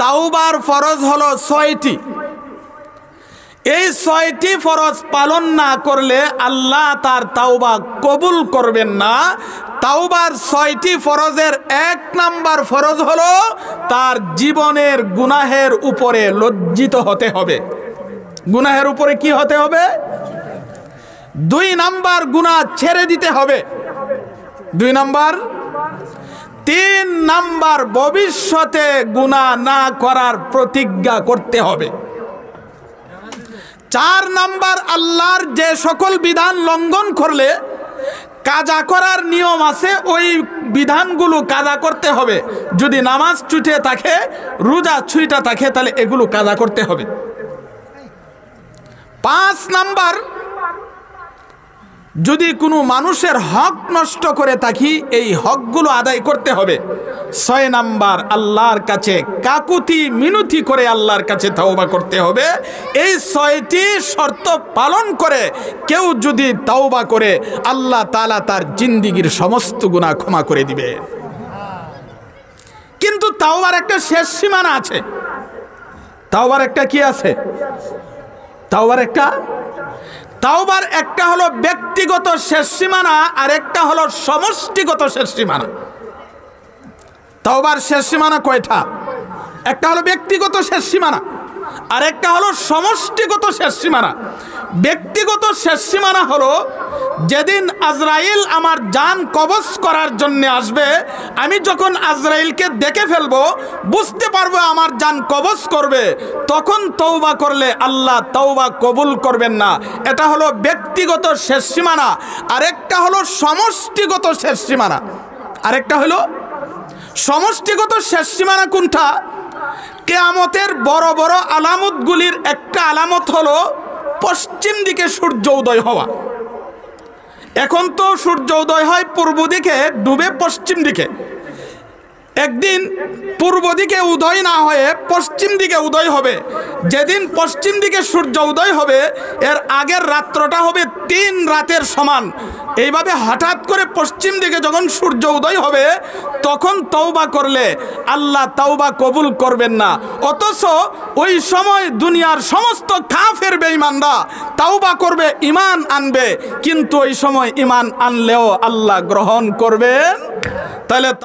তাওবার ফরজ হলো 6টি। এই 6টি ফরজ পালন না করলে আল্লাহ তার তাওবা কবুল করবেন না। তাওবার 6টি ফরজের 1 নাম্বার ফরজ হলো তার জীবনের গুনাহের উপরে লজ্জিত হতে হবে। গুনাহের উপরে কি হতে হবে? 2 নাম্বার গুনাহ ছেড়ে দিতে হবে। 2 নাম্বার। 3 নাম্বার ভবিষ্যতে গুনাহ না করার প্রতিজ্ঞা করতে হবে। 4 নাম্বার আল্লাহর যে সকল বিধান লঙ্ঘন করলে কাজা করার নিয়ম আছে, ওই বিধানগুলো কাজা করতে হবে। যদি নামাজ ছুটে থাকে, রোজা ছুটে থাকে, তাহলে এগুলো কাজা করতে হবে। 5 নাম্বার, যদি কোনো মানুষের হক নষ্ট করে থাকি, এই হকগুলো আদায় করতে হবে। 6 নাম্বার আল্লাহর কাছে কাকুতি মিনতি করে আল্লাহর কাছে তাওবা করতে হবে। এই 6টি শর্ত পালন করে কেউ যদি তাওবা করে, আল্লাহ তাআলা তার জিন্দেগীর সমস্ত গুনাহ ক্ষমা করে দিবে। কিন্তু তাওবার একটা শেষ সীমানা আছে। তাওবার একটা কি আছে? তাওবার একটা হলো ব্যক্তিগত শেষ সীমানা, আর একটা হলো সমষ্টিগত শেষ সীমানা। তাওবার শেষ সীমানা কয়টা? একটা হলো ব্যক্তিগত শেষ সীমানা, আর একটা হলো সমষ্টিগত শেষ সীমানা। ব্যক্তিগত শেষ সীমানা হলো যেদিন আজরাইল আমার জান কবজ করার জন্য আসবে, আমি যখন আজরাইলকে দেখে ফেলবো, বুঝতে পারবো আমার জান কবজ করবে, তখন তওবা করলে আল্লাহ তওবা কবুল করবেন না। এটা হলো ব্যক্তিগত শেষ সীমানা। আরেকটা হলো সমষ্টিগত শেষ সীমানা। আরেকটা হলো সমষ্টিগত শেষ সীমানা কোনটা? কিয়ামতের বড় বড় আলামতগুলির একটা আলামত হলো পশ্চিম দিকে সূর্য উদয় হওয়া। এখন তো সূর্য উদয় হয় পূর্ব দিকে, ডুবে পশ্চিম দিকে। একদিন পূর্ব দিকে উদয় না হয়ে পশ্চিম দিকে উদয় হবে। যেদিন পশ্চিম দিকে সূর্য উদয় হবে, এর আগের রাত্রটা হবে 3 রাতের সমান। এইভাবে হঠাৎ করে পশ্চিম দিকে যখন সূর্য উদয় হবে, তখন তওবা করলে আল্লাহ তওবা কবুল করবেন না। অথচ ওই সময় দুনিয়ার সমস্ত কাফের বেঈমানরা তওবা করবে, ঈমান আনবে, কিন্তু ওই সময় ঈমান আনলেও আল্লাহ গ্রহণ করবেন। তাহলে